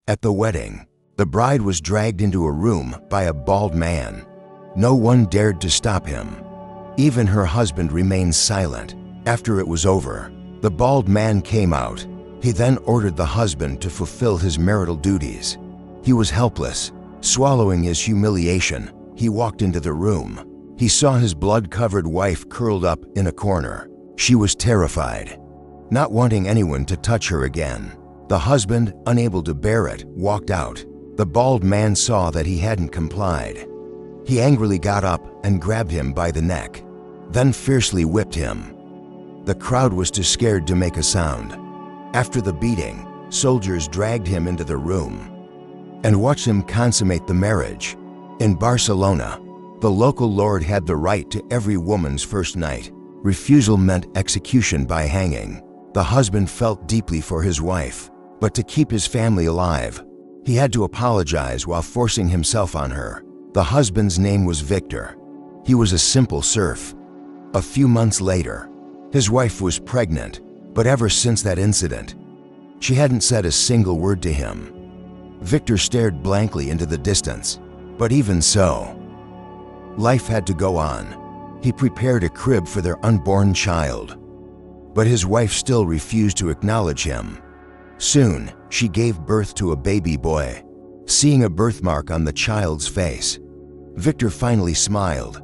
At the wedding, the bride was dragged into a room by a bald man. No one dared to stop him. Even her husband remained silent. After it was over, the bald man came out. He then ordered the husband to fulfill his marital duties. He was helpless. Swallowing his humiliation, he walked into the room. He saw his blood-covered wife curled up in a corner. She was terrified, not wanting anyone to touch her again. The husband, unable to bear it, walked out. The bald man saw that he hadn't complied. He angrily got up and grabbed him by the neck, then fiercely whipped him. The crowd was too scared to make a sound. After the beating, soldiers dragged him into the room and watched him consummate the marriage. In Barcelona, the local lord had the right to every woman's first night. Refusal meant execution by hanging. The husband felt deeply for his wife, but to keep his family alive, he had to apologize while forcing himself on her. The husband's name was Victor. He was a simple serf. A few months later, his wife was pregnant, but ever since that incident, she hadn't said a single word to him. Victor stared blankly into the distance, but even so, life had to go on. He prepared a crib for their unborn child, but his wife still refused to acknowledge him. Soon, she gave birth to a baby boy. Seeing a birthmark on the child's face, Victor finally smiled.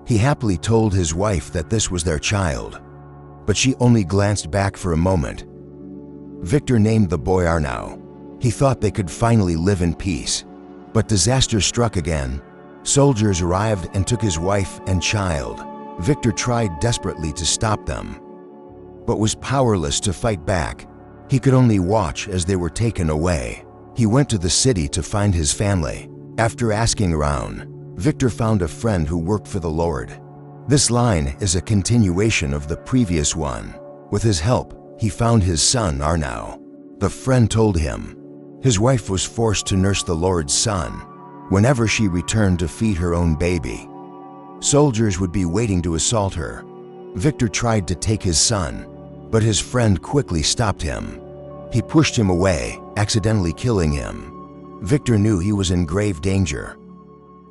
He happily told his wife that this was their child, but she only glanced back for a moment. Victor named the boy Arnau. He thought they could finally live in peace, but disaster struck again. Soldiers arrived and took his wife and child. Victor tried desperately to stop them, but was powerless to fight back. He could only watch as they were taken away. He went to the city to find his family. After asking around, Victor found a friend who worked for the Lord. This line is a continuation of the previous one. With his help, he found his son Arnau. The friend told him his wife was forced to nurse the Lord's son. Whenever she returned to feed her own baby, soldiers would be waiting to assault her. Victor tried to take his son, but his friend quickly stopped him. He pushed him away, accidentally killing him. Victor knew he was in grave danger.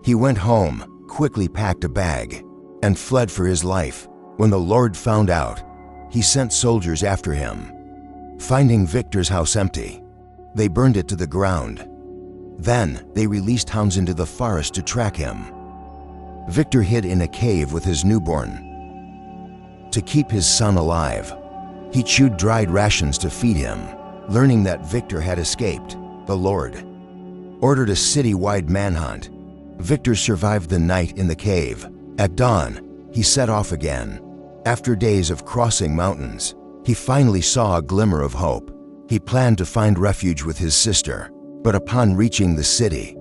He went home, quickly packed a bag, and fled for his life. When the Lord found out, he sent soldiers after him. Finding Victor's house empty, they burned it to the ground. Then they released hounds into the forest to track him. Victor hid in a cave with his newborn. To keep his son alive, he chewed dried rations to feed him. Learning that Victor had escaped, the Lord ordered a city-wide manhunt. Victor survived the night in the cave. At dawn, he set off again. After days of crossing mountains, he finally saw a glimmer of hope. He planned to find refuge with his sister, but upon reaching the city,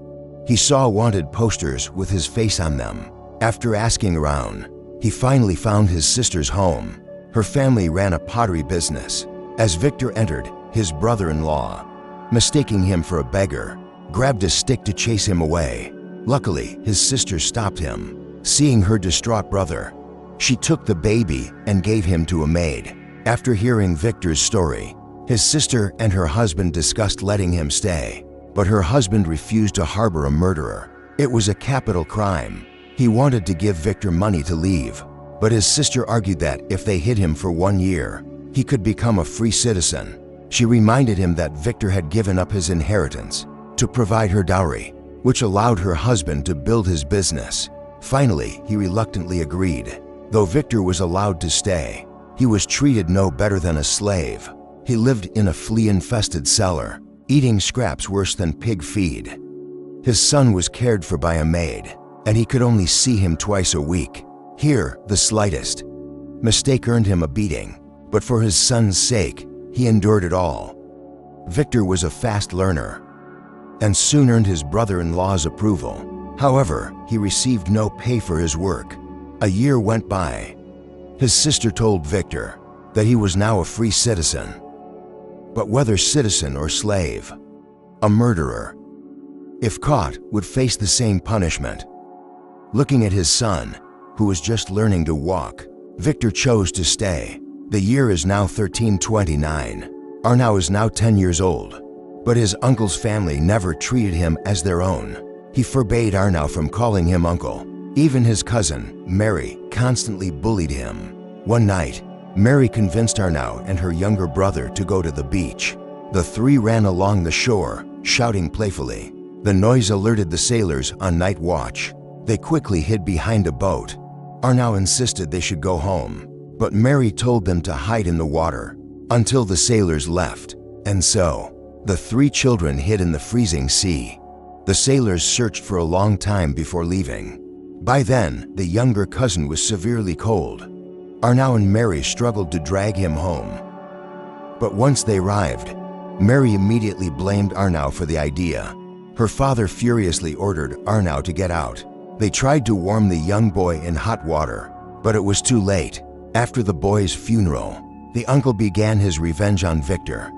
he saw wanted posters with his face on them. After asking around, he finally found his sister's home. Her family ran a pottery business. As Victor entered, his brother-in-law, mistaking him for a beggar, grabbed a stick to chase him away. Luckily, his sister stopped him. Seeing her distraught brother, she took the baby and gave him to a maid. After hearing Victor's story, his sister and her husband discussed letting him stay, but her husband refused to harbor a murderer. It was a capital crime. He wanted to give Victor money to leave, but his sister argued that if they hid him for 1 year, he could become a free citizen. She reminded him that Victor had given up his inheritance to provide her dowry, which allowed her husband to build his business. Finally, he reluctantly agreed. Though Victor was allowed to stay, he was treated no better than a slave. He lived in a flea-infested cellar, eating scraps worse than pig feed. His son was cared for by a maid, and he could only see him twice a week. Here, the slightest mistake earned him a beating, but for his son's sake, he endured it all. Victor was a fast learner and soon earned his brother-in-law's approval. However, he received no pay for his work. A year went by. His sister told Victor that he was now a free citizen. But whether citizen or slave, a murderer, if caught, would face the same punishment. Looking at his son, who was just learning to walk, Victor chose to stay. The year is now 1329. Arnau is now 10 years old. But his uncle's family never treated him as their own. He forbade Arnau from calling him uncle. Even his cousin, Mary, constantly bullied him. One night, Mary convinced Arnau and her younger brother to go to the beach. The three ran along the shore, shouting playfully. The noise alerted the sailors on night watch. They quickly hid behind a boat. Arnau insisted they should go home, but Mary told them to hide in the water until the sailors left. And so, the three children hid in the freezing sea. The sailors searched for a long time before leaving. By then, the younger cousin was severely cold. Arnau and Mary struggled to drag him home. But once they arrived, Mary immediately blamed Arnau for the idea. Her father furiously ordered Arnau to get out. They tried to warm the young boy in hot water, but it was too late. After the boy's funeral, the uncle began his revenge on Victor.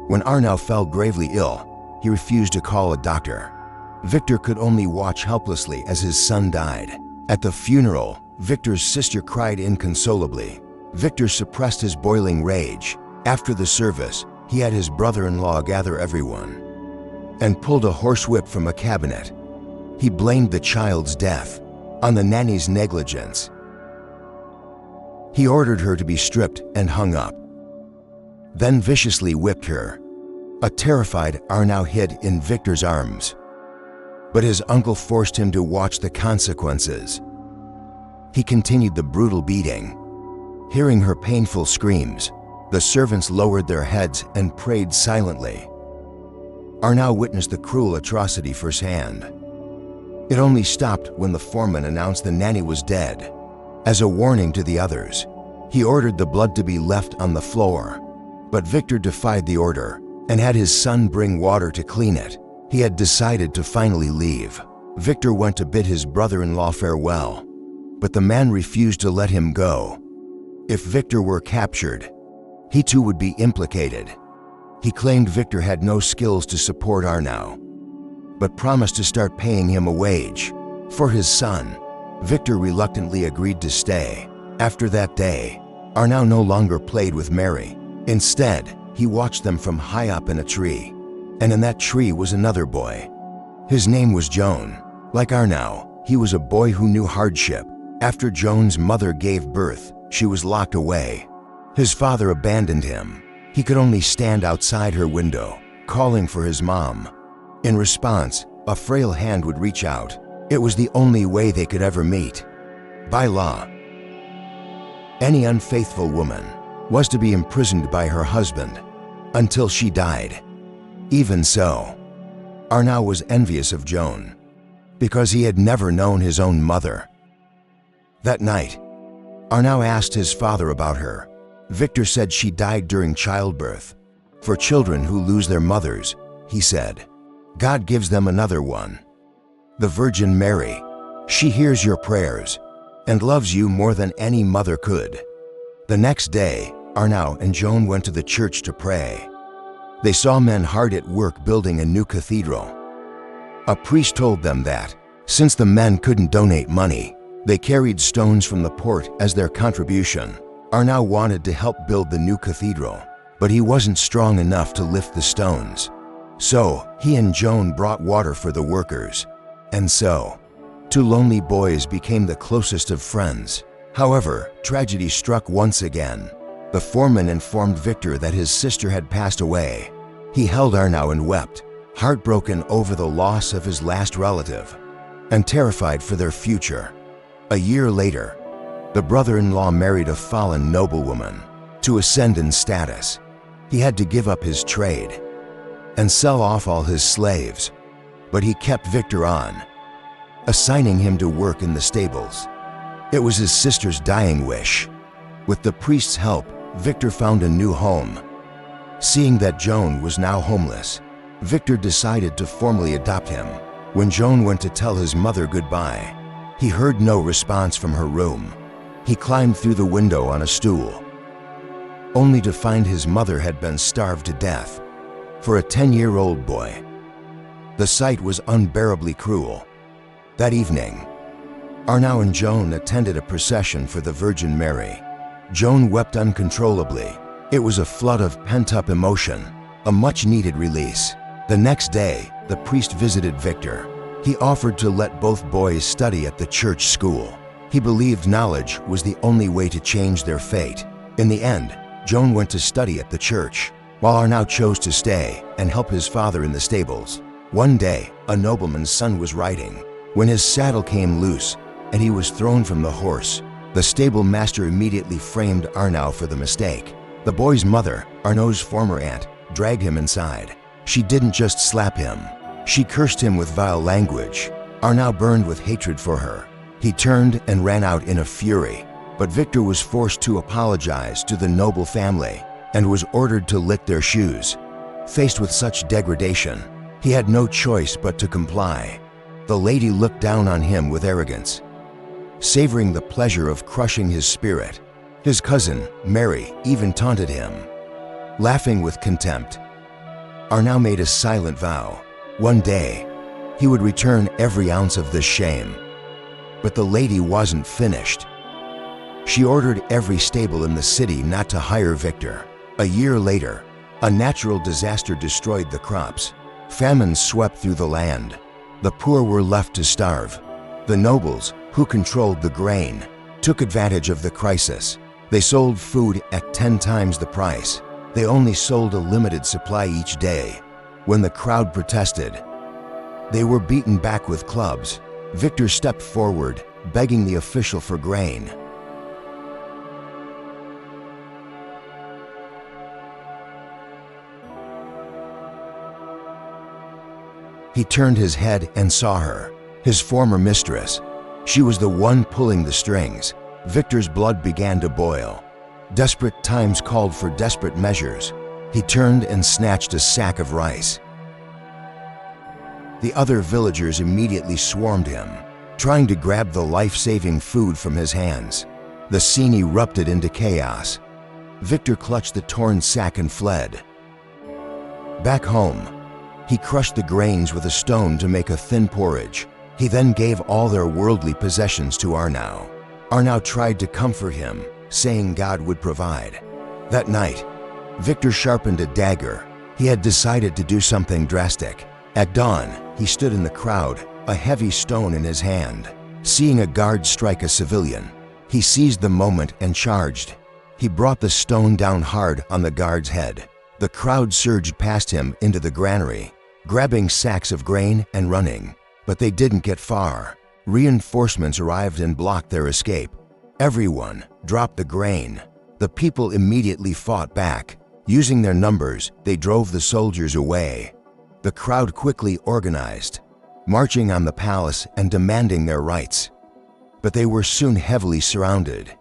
When Arnau fell gravely ill, he refused to call a doctor. Victor could only watch helplessly as his son died. At the funeral, Victor's sister cried inconsolably. Victor suppressed his boiling rage. After the service, he had his brother-in-law gather everyone and pulled a horsewhip from a cabinet. He blamed the child's death on the nanny's negligence. He ordered her to be stripped and hung up, then viciously whipped her. A terrified Arnau hid in Victor's arms, but his uncle forced him to watch the consequences. He continued the brutal beating. Hearing her painful screams, the servants lowered their heads and prayed silently. Arnau witnessed the cruel atrocity firsthand. It only stopped when the foreman announced the nanny was dead. As a warning to the others, he ordered the blood to be left on the floor. But Victor defied the order and had his son bring water to clean it. He had decided to finally leave. Victor went to bid his brother-in-law farewell, but the man refused to let him go. If Victor were captured, he too would be implicated. He claimed Victor had no skills to support Arnau, but promised to start paying him a wage for his son. Victor reluctantly agreed to stay. After that day, Arnau no longer played with Mary. Instead, he watched them from high up in a tree. And in that tree was another boy. His name was Joan. Like Arnau, he was a boy who knew hardship. After Joan's mother gave birth, she was locked away. His father abandoned him. He could only stand outside her window, calling for his mom. In response, a frail hand would reach out. It was the only way they could ever meet. By law, any unfaithful woman was to be imprisoned by her husband until she died. Even so, Arnau was envious of Joan because he had never known his own mother. That night, Arnau asked his father about her. Victor said she died during childbirth. For children who lose their mothers, he said, God gives them another one. The Virgin Mary, she hears your prayers and loves you more than any mother could. The next day, Arnau and Joan went to the church to pray. They saw men hard at work building a new cathedral. A priest told them that, since the men couldn't donate money, they carried stones from the port as their contribution. Arnau wanted to help build the new cathedral, but he wasn't strong enough to lift the stones. So, he and Joan brought water for the workers. And so, two lonely boys became the closest of friends. However, tragedy struck once again. The foreman informed Victor that his sister had passed away. He held Arnau and wept, heartbroken over the loss of his last relative and terrified for their future. A year later, the brother-in-law married a fallen noblewoman. To ascend in status, he had to give up his trade and sell off all his slaves, but he kept Victor on, assigning him to work in the stables. It was his sister's dying wish. With the priest's help, Victor found a new home. Seeing that Joan was now homeless, Victor decided to formally adopt him. When Joan went to tell his mother goodbye, he heard no response from her room. He climbed through the window on a stool, only to find his mother had been starved to death. For a 10-year-old boy, the sight was unbearably cruel. That evening, Arnau and Joan attended a procession for the Virgin Mary. Joan wept uncontrollably. It was a flood of pent-up emotion, a much-needed release. The next day, the priest visited Victor. He offered to let both boys study at the church school. He believed knowledge was the only way to change their fate. In the end, Joan went to study at the church, while Arnau chose to stay and help his father in the stables. One day, a nobleman's son was riding, when his saddle came loose and he was thrown from the horse. The stable master immediately framed Arnau for the mistake. The boy's mother, Arnau's former aunt, dragged him inside. She didn't just slap him, she cursed him with vile language. Arnau burned with hatred for her. He turned and ran out in a fury, but Victor was forced to apologize to the noble family and was ordered to lick their shoes. Faced with such degradation, he had no choice but to comply. The lady looked down on him with arrogance, savoring the pleasure of crushing his spirit. His cousin, Mary, even taunted him, laughing with contempt. Arnau made a silent vow. One day, he would return every ounce of this shame. But the lady wasn't finished. She ordered every stable in the city not to hire Victor. A year later, a natural disaster destroyed the crops. Famine swept through the land. The poor were left to starve. The nobles, who controlled the grain, took advantage of the crisis. They sold food at 10 times the price. They only sold a limited supply each day. When the crowd protested, they were beaten back with clubs. Victor stepped forward, begging the official for grain. He turned his head and saw her, his former mistress. She was the one pulling the strings. Victor's blood began to boil. Desperate times called for desperate measures. He turned and snatched a sack of rice. The other villagers immediately swarmed him, trying to grab the life-saving food from his hands. The scene erupted into chaos. Victor clutched the torn sack and fled. Back home, he crushed the grains with a stone to make a thin porridge. He then gave all their worldly possessions to Arnau. Arnau tried to comfort him, saying God would provide. That night, Victor sharpened a dagger. He had decided to do something drastic. At dawn, he stood in the crowd, a heavy stone in his hand. Seeing a guard strike a civilian, he seized the moment and charged. He brought the stone down hard on the guard's head. The crowd surged past him into the granary, grabbing sacks of grain and running. But they didn't get far. Reinforcements arrived and blocked their escape. Everyone dropped the grain. The people immediately fought back. Using their numbers, they drove the soldiers away. The crowd quickly organized, marching on the palace and demanding their rights. But they were soon heavily surrounded.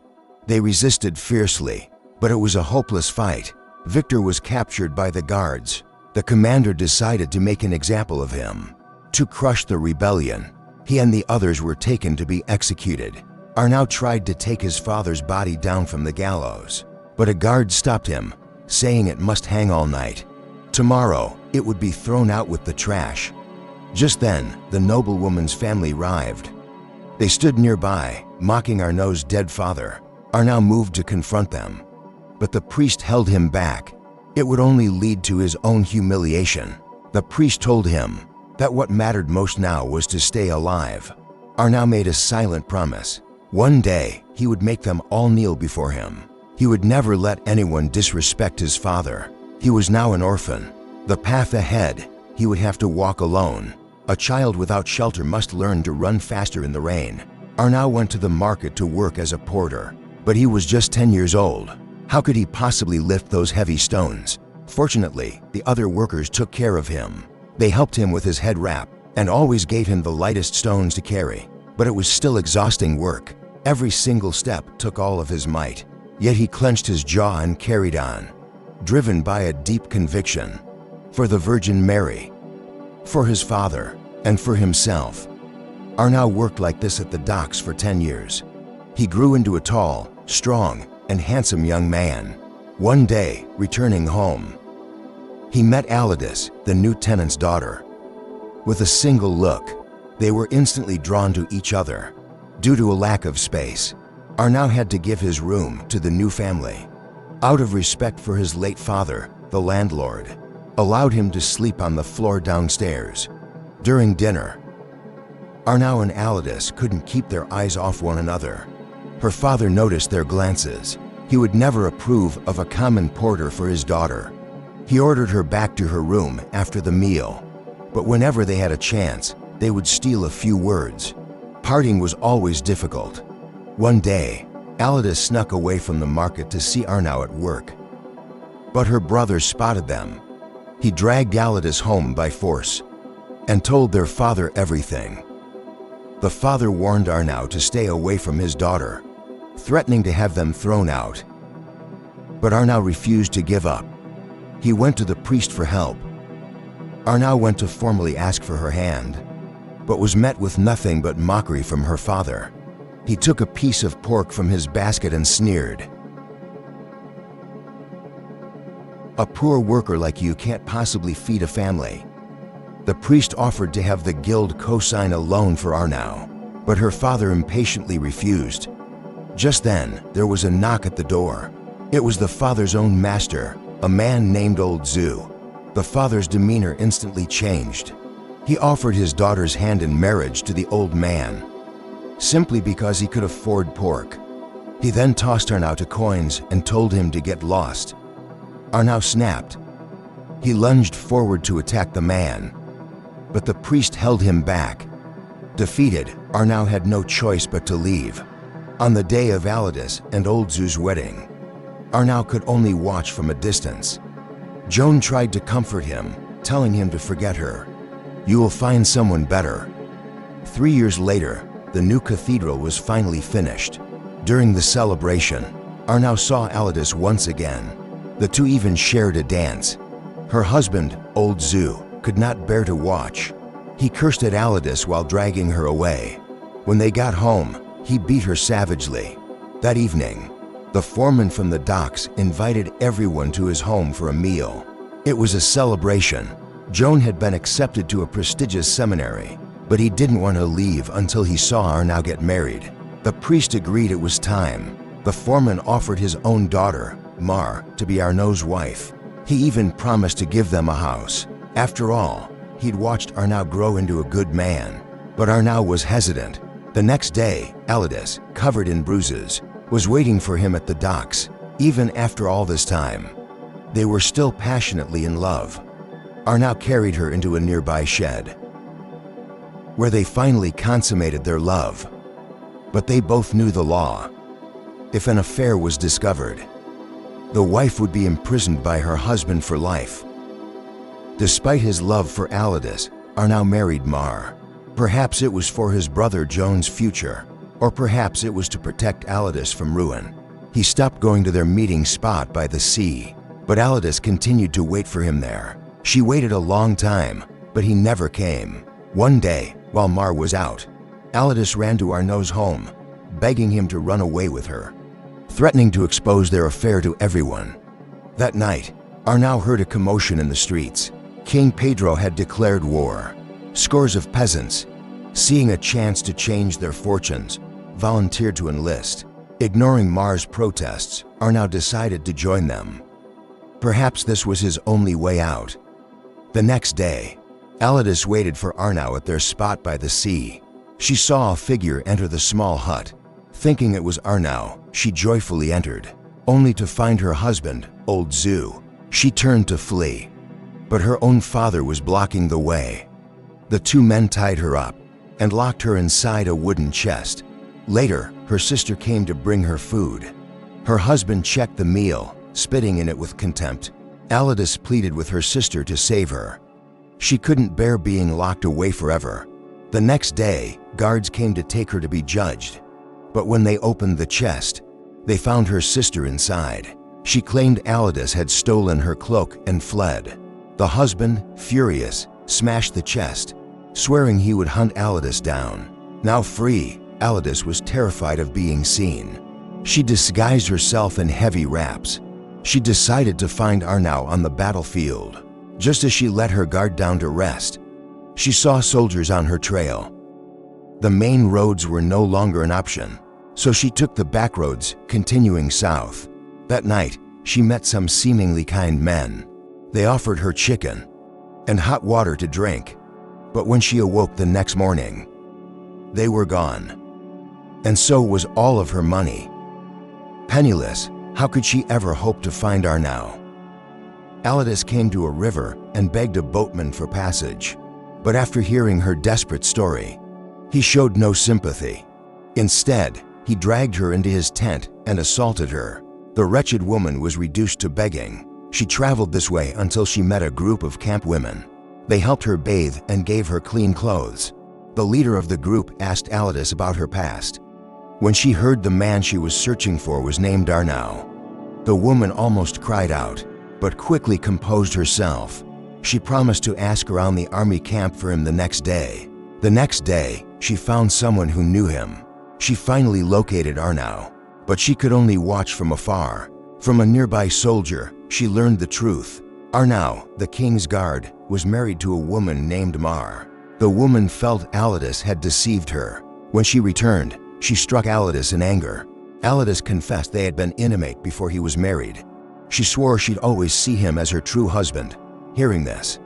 They resisted fiercely, but it was a hopeless fight. Victor was captured by the guards. The commander decided to make an example of him. To crush the rebellion, he and the others were taken to be executed. Arnau tried to take his father's body down from the gallows, but a guard stopped him, saying it must hang all night. Tomorrow, it would be thrown out with the trash. Just then, the noblewoman's family arrived. They stood nearby, mocking Arnau's dead father. Arnau moved to confront them, but the priest held him back. It would only lead to his own humiliation. The priest told him that what mattered most now was to stay alive. Arnau made a silent promise. One day, he would make them all kneel before him. He would never let anyone disrespect his father. He was now an orphan. The path ahead, he would have to walk alone. A child without shelter must learn to run faster in the rain. Arnau went to the market to work as a porter, but he was just 10 years old. How could he possibly lift those heavy stones? Fortunately, the other workers took care of him. They helped him with his head wrap and always gave him the lightest stones to carry. But it was still exhausting work. Every single step took all of his might. Yet he clenched his jaw and carried on, driven by a deep conviction. For the Virgin Mary, for his father, and for himself. Arnau worked like this at the docks for 10 years. He grew into a tall, strong, and handsome young man. One day, returning home, he met Alidus, the new tenant's daughter. With a single look, they were instantly drawn to each other. Due to a lack of space, Arnau had to give his room to the new family. Out of respect for his late father, the landlord, allowed him to sleep on the floor downstairs. During dinner, Arnau and Alidus couldn't keep their eyes off one another. Her father noticed their glances. He would never approve of a common porter for his daughter. He ordered her back to her room after the meal, but whenever they had a chance, they would steal a few words. Parting was always difficult. One day, Alidus snuck away from the market to see Arnau at work, but her brothers spotted them. He dragged Alidus home by force and told their father everything. The father warned Arnau to stay away from his daughter, threatening to have them thrown out. But Arnau refused to give up. He went to the priest for help. Arnau went to formally ask for her hand, but was met with nothing but mockery from her father. He took a piece of pork from his basket and sneered. "A poor worker like you can't possibly feed a family." The priest offered to have the guild co-sign a loan for Arnau, but her father impatiently refused. Just then, there was a knock at the door. It was the father's own master, a man named Old Zoo. The father's demeanor instantly changed. He offered his daughter's hand in marriage to the old man, simply because he could afford pork. He then tossed Arnau to coins and told him to get lost. Arnau snapped. He lunged forward to attack the man, but the priest held him back. Defeated, Arnau had no choice but to leave. On the day of Alidus and Old Zoo's wedding, Arnau could only watch from a distance. Joan tried to comfort him, telling him to forget her. "You will find someone better." 3 years later, the new cathedral was finally finished. During the celebration, Arnau saw Alidus once again. The two even shared a dance. Her husband, Old Zoo, could not bear to watch. He cursed at Alidus while dragging her away. When they got home, he beat her savagely. That evening, the foreman from the docks invited everyone to his home for a meal. It was a celebration. Joan had been accepted to a prestigious seminary, but he didn't want to leave until he saw Arnau get married. The priest agreed it was time. The foreman offered his own daughter, Mar, to be Arnau's wife. He even promised to give them a house. After all, he'd watched Arnau grow into a good man. But Arnau was hesitant. The next day, Alidus, covered in bruises, was waiting for him at the docks. Even after all this time, they were still passionately in love. Arnau carried her into a nearby shed, where they finally consummated their love. But they both knew the law. If an affair was discovered, the wife would be imprisoned by her husband for life. Despite his love for Alidus, Arnau married Mar. Perhaps it was for his brother Joan's future, or perhaps it was to protect Alidus from ruin. He stopped going to their meeting spot by the sea, but Alidus continued to wait for him there. She waited a long time, but he never came. One day, while Mar was out, Alidus ran to Arnau's home, begging him to run away with her, threatening to expose their affair to everyone. That night, Arnau heard a commotion in the streets. King Pedro had declared war. Scores of peasants, seeing a chance to change their fortunes, volunteered to enlist. Ignoring Mar's protests, Arnau decided to join them. Perhaps this was his only way out. The next day, Alidus waited for Arnau at their spot by the sea. She saw a figure enter the small hut. Thinking it was Arnau, she joyfully entered, only to find her husband, Old Zoo. She turned to flee, but her own father was blocking the way. The two men tied her up and locked her inside a wooden chest. Later, her sister came to bring her food. Her husband checked the meal, spitting in it with contempt. Alidus pleaded with her sister to save her. She couldn't bear being locked away forever. The next day, guards came to take her to be judged. But when they opened the chest, they found her sister inside. She claimed Alidus had stolen her cloak and fled. The husband, furious, smashed the chest, swearing he would hunt Alidus down. Now free, Alidus was terrified of being seen. She disguised herself in heavy wraps. She decided to find Arnau on the battlefield. Just as she let her guard down to rest, she saw soldiers on her trail. The main roads were no longer an option, so she took the back roads, continuing south. That night, she met some seemingly kind men. They offered her chicken and hot water to drink, but when she awoke the next morning, they were gone. And so was all of her money. Penniless, how could she ever hope to find Arnau? Alidus came to a river and begged a boatman for passage, but after hearing her desperate story, he showed no sympathy. Instead, he dragged her into his tent and assaulted her. The wretched woman was reduced to begging. She traveled this way until she met a group of camp women. They helped her bathe and gave her clean clothes. The leader of the group asked Alidus about her past. When she heard the man she was searching for was named Arnau, the woman almost cried out, but quickly composed herself. She promised to ask around the army camp for him the next day. The next day, she found someone who knew him. She finally located Arnau, but she could only watch from afar. From a nearby soldier, she learned the truth. Arnau, the king's guard, was married to a woman named Mar. The woman felt Alidus had deceived her. When she returned, she struck Alidus in anger. Alidus confessed they had been intimate before he was married. She swore she'd always see him as her true husband. Hearing this,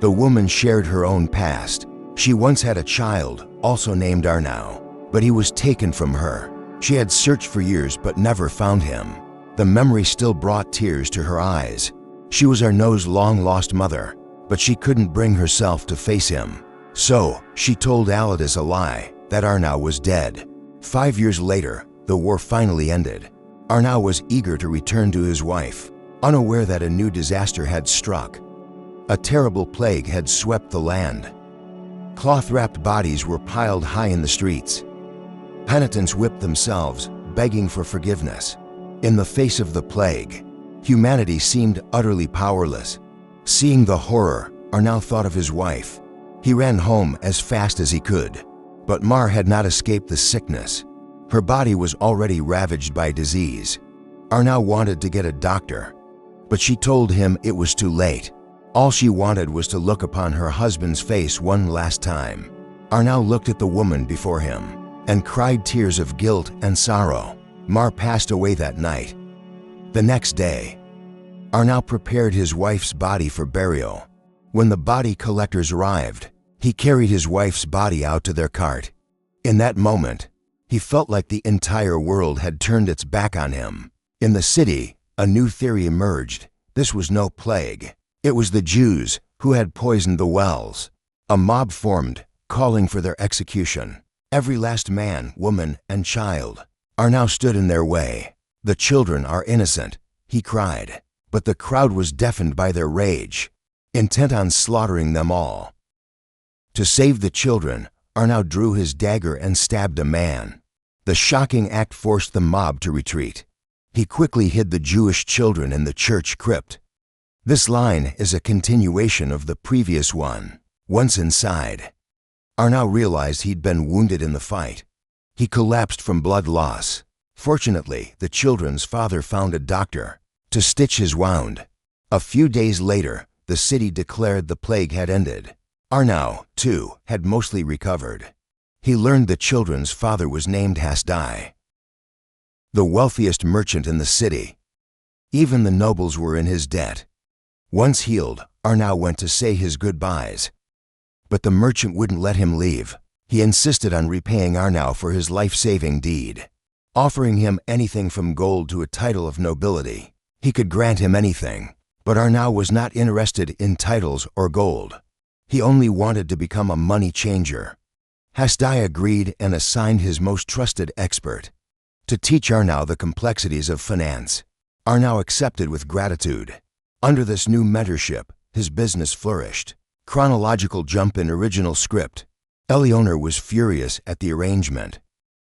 the woman shared her own past. She once had a child, also named Arnau, but he was taken from her. She had searched for years but never found him. The memory still brought tears to her eyes. She was Arnau's long-lost mother, but she couldn't bring herself to face him. So, she told Alidus a lie, that Arnau was dead. 5 years later, the war finally ended. Arnau was eager to return to his wife, unaware that a new disaster had struck. A terrible plague had swept the land. Cloth-wrapped bodies were piled high in the streets. Penitents whipped themselves, begging for forgiveness. In the face of the plague, humanity seemed utterly powerless. Seeing the horror, Arnau thought of his wife. He ran home as fast as he could, but Mar had not escaped the sickness. Her body was already ravaged by disease. Arnau wanted to get a doctor, but she told him it was too late. All she wanted was to look upon her husband's face one last time. Arnau looked at the woman before him and cried tears of guilt and sorrow. Mar passed away that night. The next day, Arnau prepared his wife's body for burial. When the body collectors arrived, he carried his wife's body out to their cart. In that moment, he felt like the entire world had turned its back on him. In the city, a new theory emerged. This was no plague. It was the Jews who had poisoned the wells. A mob formed, calling for their execution. Every last man, woman, and child. Arnau stood in their way. "The children are innocent," he cried. But the crowd was deafened by their rage, intent on slaughtering them all. To save the children, Arnau drew his dagger and stabbed a man. The shocking act forced the mob to retreat. He quickly hid the Jewish children in the church crypt. This line is a continuation of the previous one. Once inside, Arnau realized he'd been wounded in the fight. He collapsed from blood loss. Fortunately, the children's father found a doctor to stitch his wound. A few days later, the city declared the plague had ended. Arnau, too, had mostly recovered. He learned the children's father was named Hasdai, the wealthiest merchant in the city. Even the nobles were in his debt. Once healed, Arnau went to say his goodbyes. But the merchant wouldn't let him leave. He insisted on repaying Arnau for his life-saving deed, offering him anything from gold to a title of nobility. He could grant him anything, but Arnau was not interested in titles or gold. He only wanted to become a money changer. Hasdai agreed and assigned his most trusted expert to teach Arnau the complexities of finance. Arnau accepted with gratitude. Under this new mentorship, his business flourished. Chronological jump in original script. Eleonore was furious at the arrangement.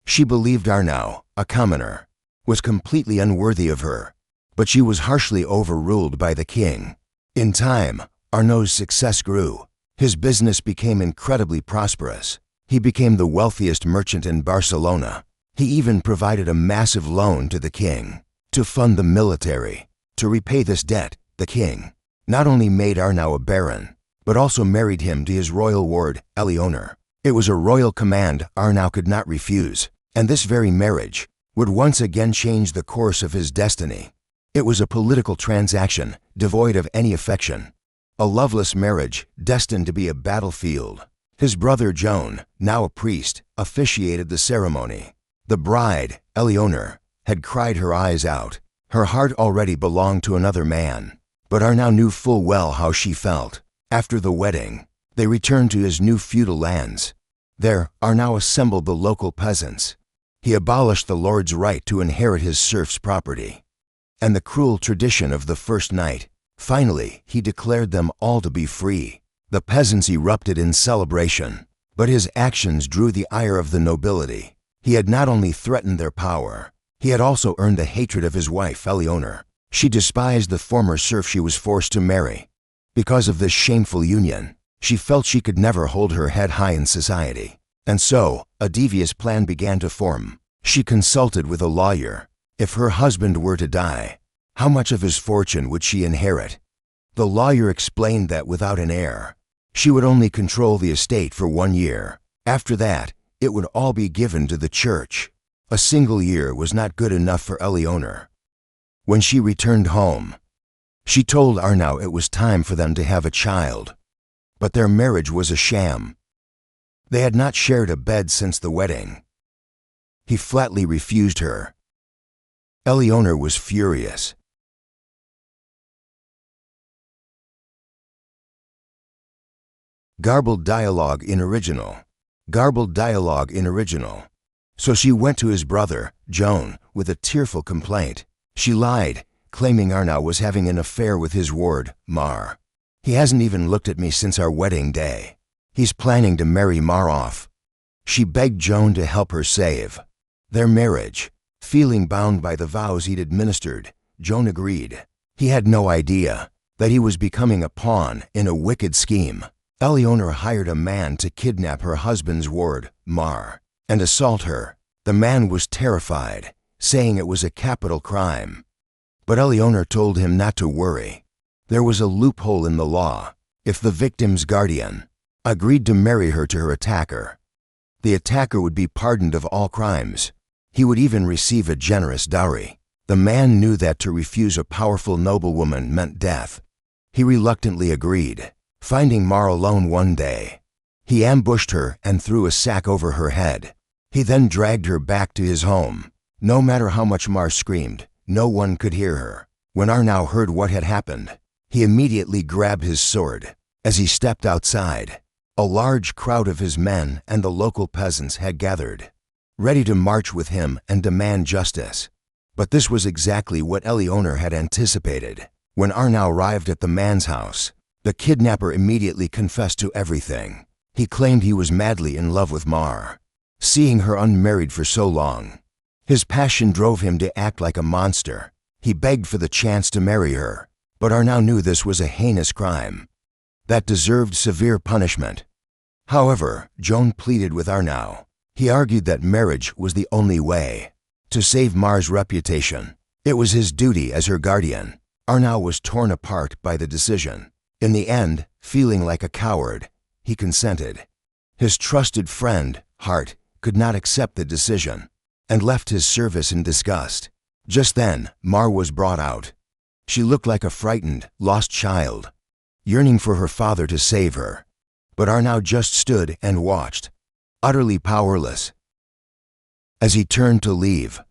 She believed Arnau, a commoner, was completely unworthy of her, but she was harshly overruled by the king. In time, Arnau's success grew. His business became incredibly prosperous. He became the wealthiest merchant in Barcelona. He even provided a massive loan to the king to fund the military. To repay this debt, the king not only made Arnau a baron, but also married him to his royal ward, Eleonore. It was a royal command Arnau could not refuse, and this very marriage would once again change the course of his destiny. It was a political transaction, devoid of any affection. A loveless marriage, destined to be a battlefield. His brother Joan, now a priest, officiated the ceremony. The bride, Eleanor, had cried her eyes out. Her heart already belonged to another man, but Arnau knew full well how she felt. After the wedding, they returned to his new feudal lands. There, Arnau assembled the local peasants. He abolished the lord's right to inherit his serf's property, and the cruel tradition of the first night. Finally, he declared them all to be free. The peasants erupted in celebration, but his actions drew the ire of the nobility. He had not only threatened their power, he had also earned the hatred of his wife, Eleanor. She despised the former serf she was forced to marry. Because of this shameful union, she felt she could never hold her head high in society. And so, a devious plan began to form. She consulted with a lawyer. If her husband were to die, how much of his fortune would she inherit? The lawyer explained that without an heir, she would only control the estate for 1 year. After that, it would all be given to the church. A single year was not good enough for Eleanor. When she returned home, she told Arnau it was time for them to have a child. But their marriage was a sham. They had not shared a bed since the wedding. He flatly refused her. Eleanor was furious. Garbled dialogue in original. Garbled dialogue in original. So she went to his brother, Joan, with a tearful complaint. She lied, claiming Arnau was having an affair with his ward, Mar. He hasn't even looked at me since our wedding day. He's planning to marry Mar off. She begged Joan to help her save their marriage. Feeling bound by the vows he'd administered, Joan agreed. He had no idea that he was becoming a pawn in a wicked scheme. Eleanor hired a man to kidnap her husband's ward, Mar, and assault her. The man was terrified, saying it was a capital crime. But Eleanor told him not to worry. There was a loophole in the law. If the victim's guardian agreed to marry her to her attacker, the attacker would be pardoned of all crimes. He would even receive a generous dowry. The man knew that to refuse a powerful noblewoman meant death. He reluctantly agreed. Finding Mar alone one day, he ambushed her and threw a sack over her head. He then dragged her back to his home. No matter how much Mar screamed, no one could hear her. When Arnau heard what had happened, he immediately grabbed his sword. As he stepped outside, a large crowd of his men and the local peasants had gathered, ready to march with him and demand justice. But this was exactly what Eleanor had anticipated. When Arnau arrived at the man's house, the kidnapper immediately confessed to everything. He claimed he was madly in love with Mar. Seeing her unmarried for so long, his passion drove him to act like a monster. He begged for the chance to marry her, but Arnau knew this was a heinous crime that deserved severe punishment. However, Joan pleaded with Arnau. He argued that marriage was the only way to save Mar's reputation. It was his duty as her guardian. Arnau was torn apart by the decision. In the end, feeling like a coward, he consented. His trusted friend, Hart, could not accept the decision and left his service in disgust. Just then, Mar was brought out. She looked like a frightened, lost child, yearning for her father to save her. But Arnau just stood and watched, utterly powerless. As he turned to leave,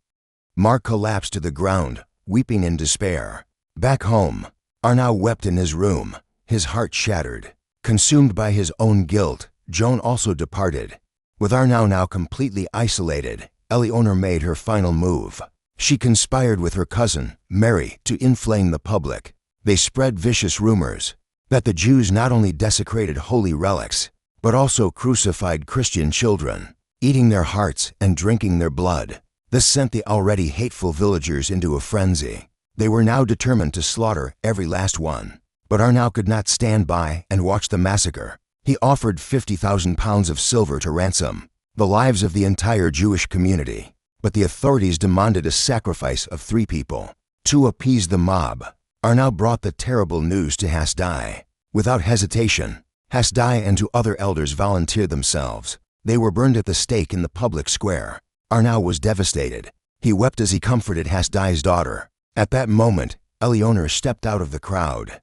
Mar collapsed to the ground, weeping in despair. Back home, Arnau wept in his room, his heart shattered. Consumed by his own guilt, Joan also departed. With Arnau now completely isolated, Eleanor made her final move. She conspired with her cousin, Mary, to inflame the public. They spread vicious rumors that the Jews not only desecrated holy relics, but also crucified Christian children, eating their hearts and drinking their blood. This sent the already hateful villagers into a frenzy. They were now determined to slaughter every last one. But Arnau could not stand by and watch the massacre. He offered 50,000 pounds of silver to ransom the lives of the entire Jewish community. But the authorities demanded a sacrifice of 3 people. To appease the mob, Arnau brought the terrible news to Hasdai. Without hesitation, Hasdai and 2 other elders volunteered themselves. They were burned at the stake in the public square. Arnau was devastated. He wept as he comforted Hasdai's daughter. At that moment, Eleonore stepped out of the crowd.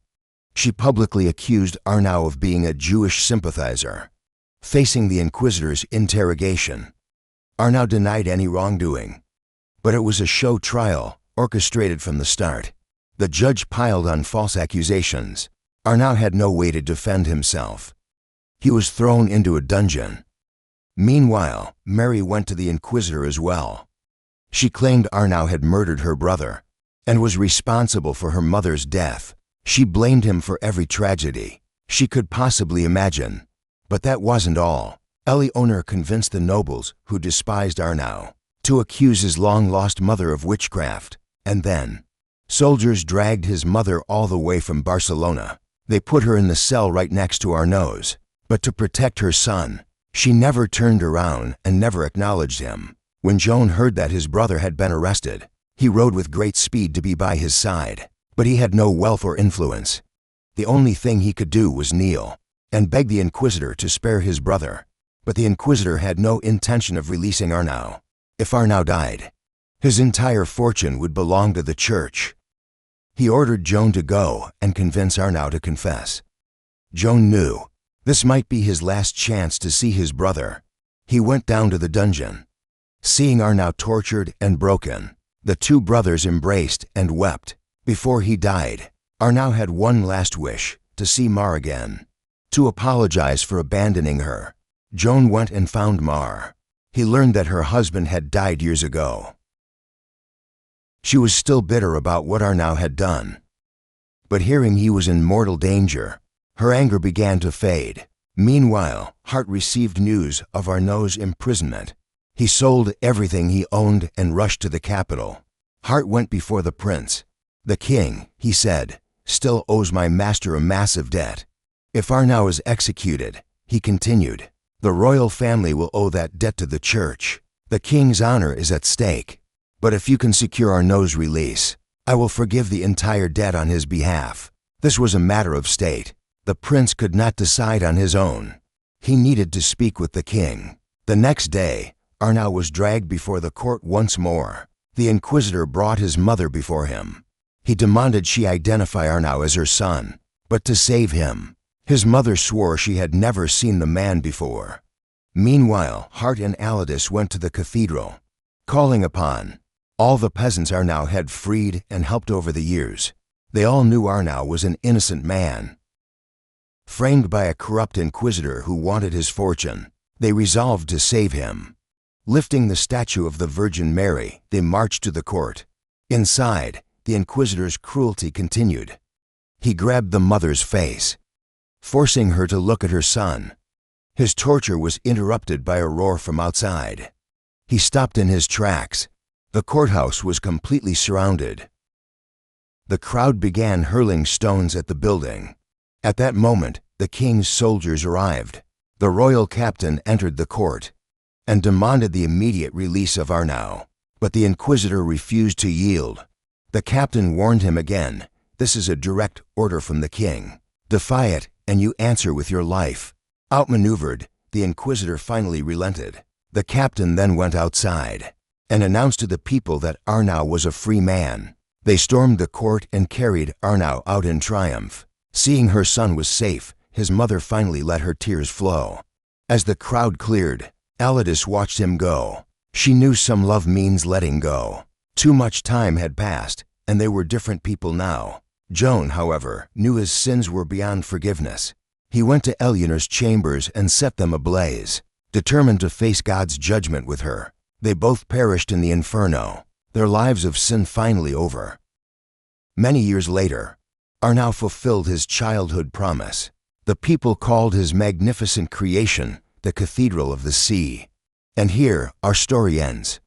She publicly accused Arnau of being a Jewish sympathizer. Facing the Inquisitor's interrogation, Arnau denied any wrongdoing. But it was a show trial, orchestrated from the start. The judge piled on false accusations. Arnau had no way to defend himself. He was thrown into a dungeon. Meanwhile, Mary went to the Inquisitor as well. She claimed Arnau had murdered her brother and was responsible for her mother's death. She blamed him for every tragedy she could possibly imagine. But that wasn't all. Eleonore convinced the nobles, who despised Arnau, to accuse his long-lost mother of witchcraft. And then, soldiers dragged his mother all the way from Barcelona. They put her in the cell right next to Arnau's. But to protect her son, she never turned around and never acknowledged him. When Joan heard that his brother had been arrested, he rode with great speed to be by his side. But he had no wealth or influence. The only thing he could do was kneel and beg the Inquisitor to spare his brother. But the Inquisitor had no intention of releasing Arnau. If Arnau died, his entire fortune would belong to the church. He ordered Joan to go and convince Arnau to confess. Joan knew this might be his last chance to see his brother. He went down to the dungeon. Seeing Arnau tortured and broken, the two brothers embraced and wept. Before he died, Arnau had one last wish: to see Mar again, to apologize for abandoning her. Joan went and found Mar. He learned that her husband had died years ago. She was still bitter about what Arnau had done. But hearing he was in mortal danger, her anger began to fade. Meanwhile, Hart received news of Arnau's imprisonment. He sold everything he owned and rushed to the capital. Hart went before the prince. "The king," he said, "still owes my master a massive debt. If Arnau is executed," he continued, "the royal family will owe that debt to the church. The king's honor is at stake. But if you can secure Arnau's release, I will forgive the entire debt on his behalf." This was a matter of state. The prince could not decide on his own. He needed to speak with the king. The next day, Arnau was dragged before the court once more. The Inquisitor brought his mother before him. He demanded she identify Arnau as her son, but to save him, his mother swore she had never seen the man before. Meanwhile, Hart and Alidus went to the cathedral, calling upon all the peasants Arnau had freed and helped over the years. They all knew Arnau was an innocent man, framed by a corrupt inquisitor who wanted his fortune. They resolved to save him. Lifting the statue of the Virgin Mary, they marched to the court. Inside, the inquisitor's cruelty continued. He grabbed the mother's face, forcing her to look at her son. His torture was interrupted by a roar from outside. He stopped in his tracks. The courthouse was completely surrounded. The crowd began hurling stones at the building. At that moment, the king's soldiers arrived. The royal captain entered the court and demanded the immediate release of Arnau. But the inquisitor refused to yield. The captain warned him again, "This is a direct order from the king. Defy it, and you answer with your life." Outmaneuvered, the inquisitor finally relented. The captain then went outside and announced to the people that Arnau was a free man. They stormed the court and carried Arnau out in triumph. Seeing her son was safe, his mother finally let her tears flow. As the crowd cleared, Alidus watched him go. She knew some love means letting go. Too much time had passed, and they were different people now. Joan, however, knew his sins were beyond forgiveness. He went to Eleanor's chambers and set them ablaze, determined to face God's judgment with her. They both perished in the inferno, their lives of sin finally over. Many years later, Arnau fulfilled his childhood promise. The people called his magnificent creation the Cathedral of the Sea. And here our story ends.